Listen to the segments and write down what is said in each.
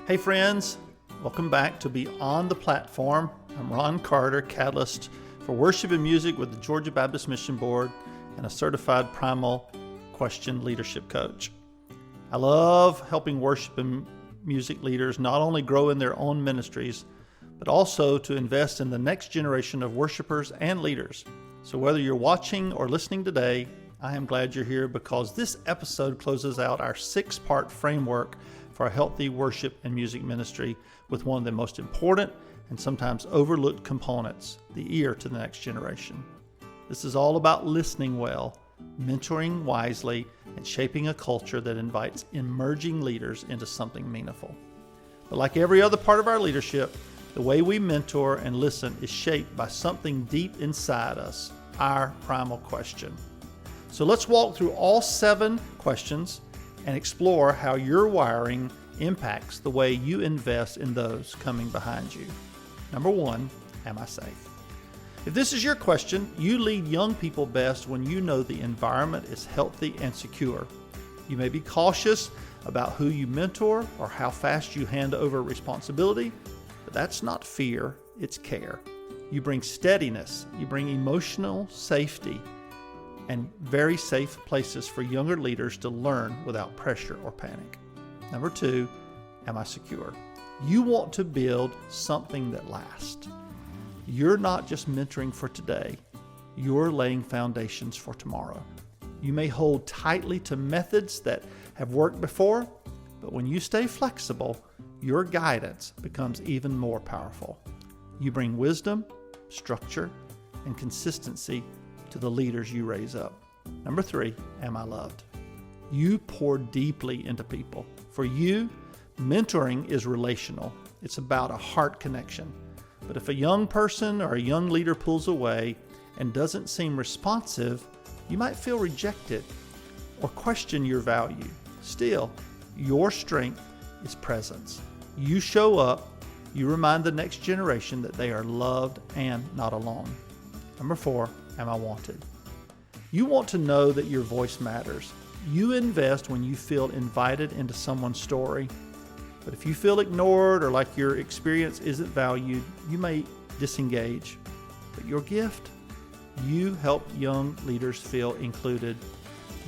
Hey friends, welcome back to Beyond the Platform. I'm Ron Carter, Catalyst for Worship and Music with the Georgia Baptist Mission Board and a Certified Primal Question Leadership Coach. I love helping worship and music leaders not only grow in their own ministries, but also to invest in the next generation of worshipers and leaders. So whether you're watching or listening today, I am glad you're here because this episode closes out our 6-part framework for a healthy worship and music ministry with one of the most important and sometimes overlooked components, the ear to the next generation. This is all about listening well, mentoring wisely, and shaping a culture that invites emerging leaders into something meaningful. But like every other part of our leadership, the way we mentor and listen is shaped by something deep inside us, our primal question. So let's walk through all 7 questions and explore how your wiring impacts the way you invest in those coming behind you. Number 1, am I safe? If this is your question, you lead young people best when you know the environment is healthy and secure. You may be cautious about who you mentor or how fast you hand over responsibility, but that's not fear, it's care. You bring steadiness, you bring emotional safety, and very safe places for younger leaders to learn without pressure or panic. Number 2, am I secure? You want to build something that lasts. You're not just mentoring for today, you're laying foundations for tomorrow. You may hold tightly to methods that have worked before, but when you stay flexible, your guidance becomes even more powerful. You bring wisdom, structure, and consistency to the leaders you raise up. Number 3, am I loved? You pour deeply into people. For you, mentoring is relational. It's about a heart connection. But if a young person or a young leader pulls away and doesn't seem responsive, you might feel rejected or question your value. Still, your strength is presence. You show up, you remind the next generation that they are loved and not alone. Number 4, am I wanted? You want to know that your voice matters. You invest when you feel invited into someone's story. But if you feel ignored or like your experience isn't valued, you may disengage. But your gift? You help young leaders feel included.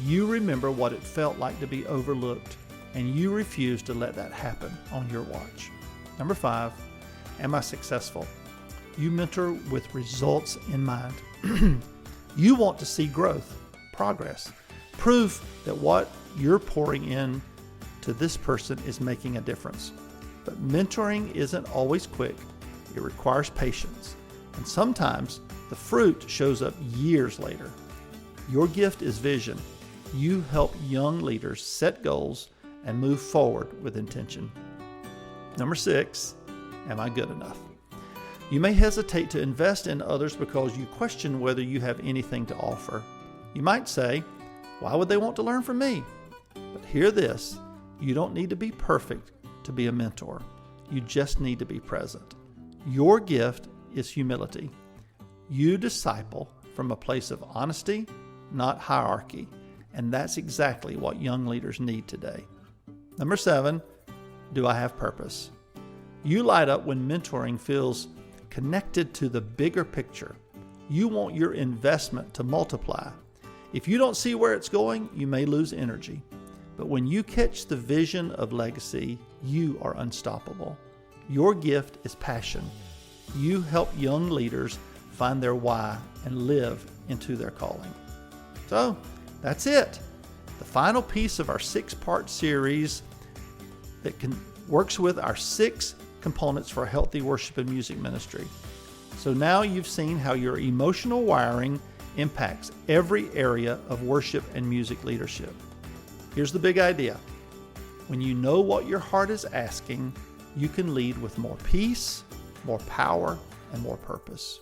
You remember what it felt like to be overlooked, and you refuse to let that happen on your watch. Number 5, am I successful? You mentor with results in mind. You want to see growth, progress, proof that what you're pouring in to this person is making a difference. But mentoring isn't always quick. It requires patience. And sometimes the fruit shows up years later. Your gift is vision. You help young leaders set goals and move forward with intention. Number 6, am I good enough? You may hesitate to invest in others because you question whether you have anything to offer. You might say, why would they want to learn from me? But hear this, you don't need to be perfect to be a mentor. You just need to be present. Your gift is humility. You disciple from a place of honesty, not hierarchy. And that's exactly what young leaders need today. Number 7, do I have purpose? You light up when mentoring feels connected to the bigger picture. You want your investment to multiply. If you don't see where it's going, you may lose energy. But when you catch the vision of legacy, you are unstoppable. Your gift is passion. You help young leaders find their why and live into their calling. So that's it. The final piece of our 6-part series that works with our 6 components for a healthy worship and music ministry. So now you've seen how your emotional wiring impacts every area of worship and music leadership. Here's the big idea. When you know what your heart is asking, you can lead with more peace, more power, and more purpose.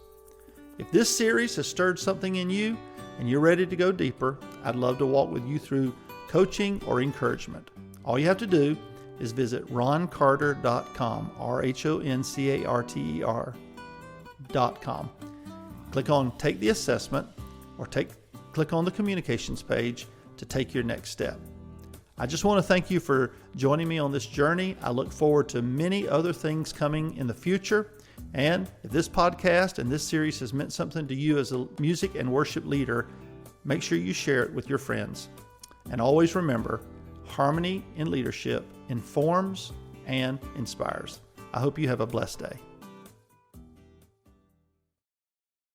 If this series has stirred something in you and you're ready to go deeper, I'd love to walk with you through coaching or encouragement. All you have to do is visit roncarter.com, RHONCARTER.com. Click on Take the Assessment or click on the Communications page to take your next step. I just want to thank you for joining me on this journey. I look forward to many other things coming in the future. And if this podcast and this series has meant something to you as a music and worship leader, make sure you share it with your friends. And always remember, harmony in leadership informs and inspires. I hope you have a blessed day.